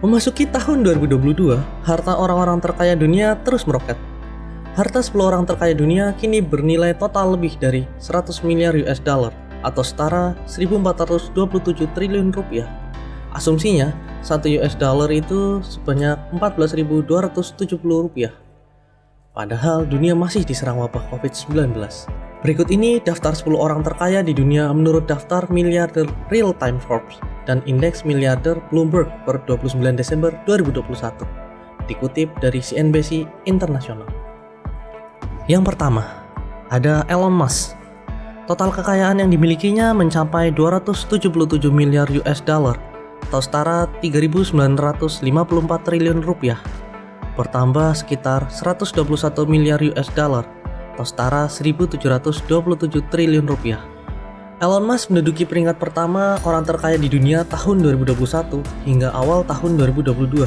Memasuki tahun 2022, harta orang-orang terkaya dunia terus meroket. Harta 10 orang terkaya dunia kini bernilai total lebih dari 100 miliar US dollar atau setara 1.427 triliun rupiah. Asumsinya, 1 US dollar itu sebanyak 14.270 rupiah. Padahal dunia masih diserang wabah COVID-19. Berikut ini daftar 10 orang terkaya di dunia menurut daftar miliarder real-time Forbes dan indeks miliarder Bloomberg per 29 Desember 2021. Dikutip dari CNBC Internasional. Yang pertama, ada Elon Musk. Total kekayaan yang dimilikinya mencapai 277 miliar US dollar atau setara 3.954 triliun rupiah. Bertambah sekitar 121 miliar US dollar atau setara 1.727 triliun rupiah. Elon Musk menduduki peringkat pertama orang terkaya di dunia tahun 2021 hingga awal tahun 2022.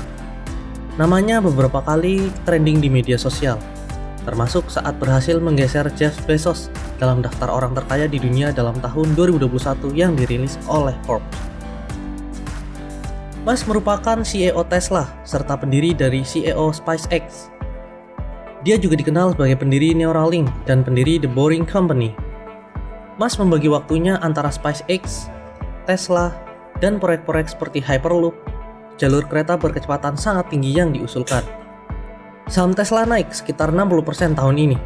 Namanya beberapa kali trending di media sosial, termasuk saat berhasil menggeser Jeff Bezos dalam daftar orang terkaya di dunia dalam tahun 2021 yang dirilis oleh Forbes. Musk merupakan CEO Tesla serta pendiri dari CEO SpaceX. Dia juga dikenal sebagai pendiri Neuralink dan pendiri The Boring Company. Musk membagi waktunya antara SpaceX, Tesla, dan proyek-proyek seperti Hyperloop, jalur kereta berkecepatan sangat tinggi yang diusulkan. Saham Tesla naik sekitar 60% tahun ini,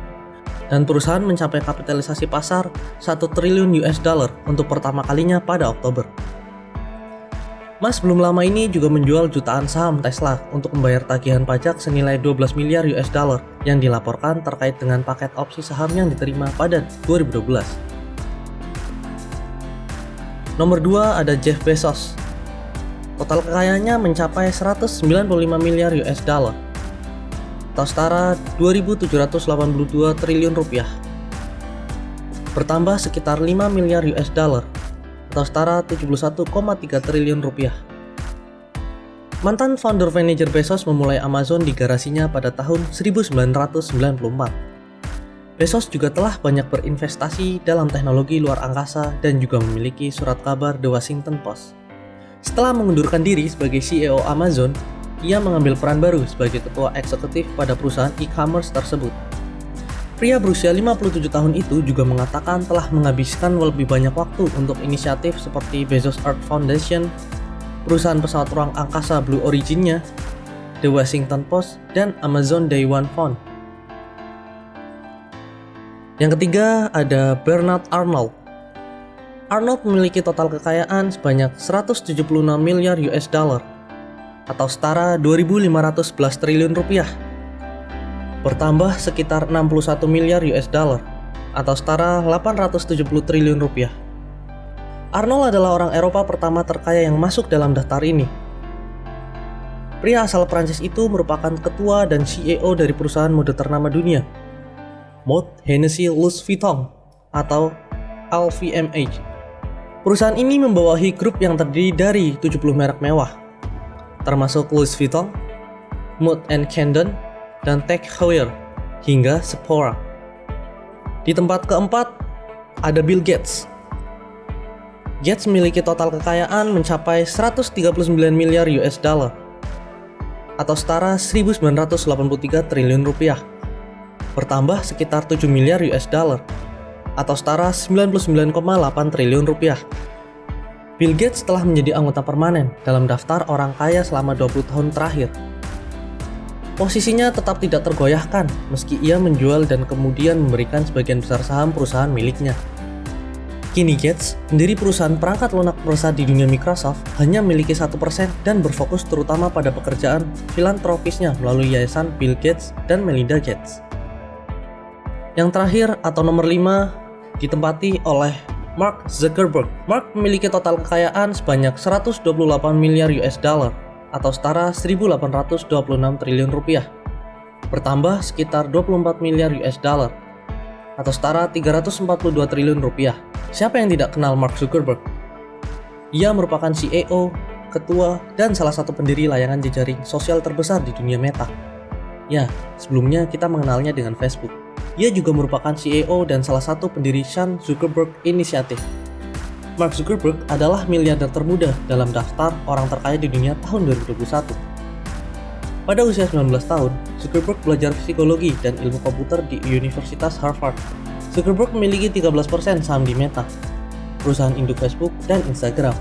dan perusahaan mencapai kapitalisasi pasar 1 triliun US dollar untuk pertama kalinya pada Oktober. Musk belum lama ini juga menjual jutaan saham Tesla untuk membayar tagihan pajak senilai 12 miliar US dollar yang dilaporkan terkait dengan paket opsi saham yang diterima pada 2012. Nomor 2 ada Jeff Bezos. Total kekayaannya mencapai 195 miliar US dollar atau setara 2.782 triliun rupiah. Bertambah sekitar 5 miliar US dollar atau setara 71,3 triliun rupiah. Mantan founder manajer Bezos memulai Amazon di garasinya pada tahun 1994. Bezos juga telah banyak berinvestasi dalam teknologi luar angkasa dan juga memiliki surat kabar The Washington Post. Setelah mengundurkan diri sebagai CEO Amazon, ia mengambil peran baru sebagai ketua eksekutif pada perusahaan e-commerce tersebut. Pria berusia 57 tahun itu juga mengatakan telah menghabiskan lebih banyak waktu untuk inisiatif seperti Bezos Earth Foundation, perusahaan pesawat ruang angkasa Blue Origin-nya, The Washington Post, dan Amazon Day One Fund. Yang ketiga ada Bernard Arnault. Arnault memiliki total kekayaan sebanyak 176 miliar US dollar atau setara 2.511 triliun rupiah. Bertambah sekitar 61 miliar US dollar atau setara 870 triliun rupiah. Arnault adalah orang Eropa pertama terkaya yang masuk dalam daftar ini. Pria asal Prancis itu merupakan ketua dan CEO dari perusahaan mode ternama dunia, Moët Hennessy Louis Vuitton atau LVMH. Perusahaan ini membawahi grup yang terdiri dari 70 merek mewah, termasuk Louis Vuitton, Moët & Chandon, dan Tag Heuer hingga Sephora. Di tempat keempat ada Bill Gates. Gates memiliki total kekayaan mencapai 139 miliar US dollar atau setara 1.983 triliun rupiah. Bertambah sekitar 7 miliar US dollar atau setara 99,8 triliun rupiah. Bill Gates telah menjadi anggota permanen dalam daftar orang kaya selama 20 tahun terakhir. Posisinya tetap tidak tergoyahkan meski ia menjual dan kemudian memberikan sebagian besar saham perusahaan miliknya. Kini Gates, pendiri perusahaan perangkat lunak terbesar di dunia Microsoft, hanya memiliki 1% dan berfokus terutama pada pekerjaan filantropisnya melalui yayasan Bill Gates dan Melinda Gates. Yang terakhir atau nomor 5 ditempati oleh Mark Zuckerberg. Mark memiliki total kekayaan sebanyak 128 miliar US dollar atau setara 1.826 triliun rupiah. Bertambah sekitar 24 miliar US dollar atau setara 342 triliun rupiah. Siapa yang tidak kenal Mark Zuckerberg? Ia merupakan CEO, ketua, dan salah satu pendiri layanan jejaring sosial terbesar di dunia Meta. Ya, sebelumnya kita mengenalnya dengan Facebook. Ia juga merupakan CEO dan salah satu pendiri Chan Zuckerberg Initiative. Mark Zuckerberg adalah miliarder termuda dalam daftar orang terkaya di dunia tahun 2021. Pada usia 19 tahun, Zuckerberg belajar psikologi dan ilmu komputer di Universitas Harvard. Zuckerberg memiliki 13% saham di Meta, perusahaan induk Facebook dan Instagram,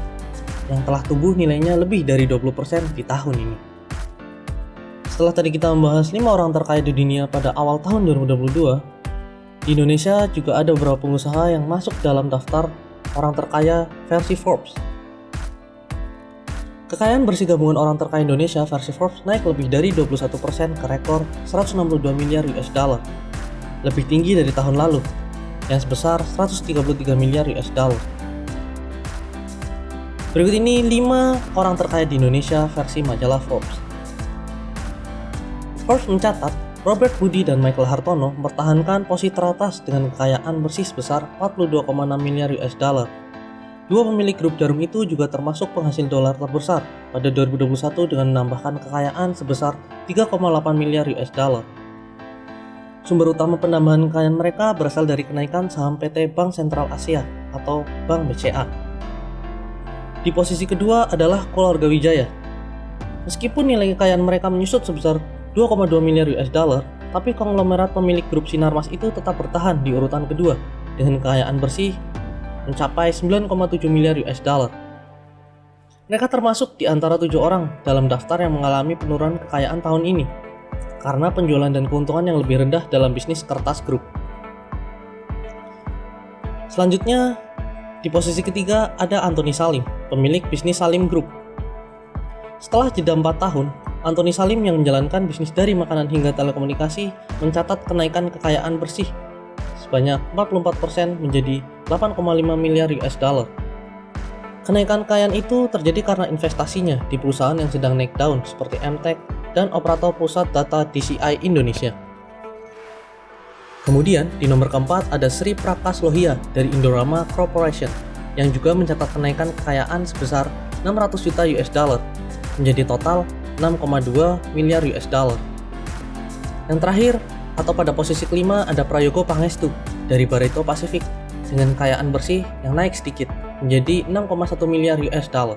yang telah tumbuh nilainya lebih dari 20% di tahun ini. Setelah tadi kita membahas 5 orang terkaya di dunia pada awal tahun 2022, di Indonesia juga ada beberapa pengusaha yang masuk dalam daftar orang terkaya versi Forbes. Kekayaan bersih gabungan orang terkaya Indonesia versi Forbes naik lebih dari 21% ke rekor 162 miliar US dollar, lebih tinggi dari tahun lalu yang sebesar 133 miliar US dollar. Berikut ini 5 orang terkaya di Indonesia versi majalah Forbes. Forbes mencatat Robert Budi dan Michael Hartono mempertahankan posisi teratas dengan kekayaan bersih sebesar 42,6 miliar US dollar. Dua pemilik grup jarum itu juga termasuk penghasil dolar terbesar pada 2021 dengan menambahkan kekayaan sebesar 3,8 miliar US dollar. Sumber utama penambahan kekayaan mereka berasal dari kenaikan saham PT Bank Sentral Asia atau Bank BCA. Di posisi kedua adalah keluarga Wijaya. Meskipun nilai kekayaan mereka menyusut sebesar 2,2 miliar US dollar, tapi konglomerat pemilik grup Sinarmas itu tetap bertahan di urutan kedua dengan kekayaan bersih mencapai 9,7 miliar US dollar. Mereka termasuk di antara 7 orang dalam daftar yang mengalami penurunan kekayaan tahun ini karena penjualan dan keuntungan yang lebih rendah dalam bisnis kertas grup. Selanjutnya, di posisi ketiga ada Antoni Salim, pemilik bisnis Salim Group. Setelah jeda 4 tahun, Antoni Salim yang menjalankan bisnis dari makanan hingga telekomunikasi mencatat kenaikan kekayaan bersih sebanyak 44% menjadi 8,5 miliar US dollar. Kenaikan kekayaan itu terjadi karena investasinya di perusahaan yang sedang naik daun seperti Mtek dan operator pusat data DCI Indonesia. Kemudian di nomor keempat ada Sri Prakash Lohia dari Indorama Corporation yang juga mencatat kenaikan kekayaan sebesar 600 juta US dollar menjadi total 6,2 miliar US dollar. Yang terakhir atau pada posisi kelima ada Prayogo Pangestu dari Barito Pacific dengan kekayaan bersih yang naik sedikit menjadi 6,1 miliar US dollar.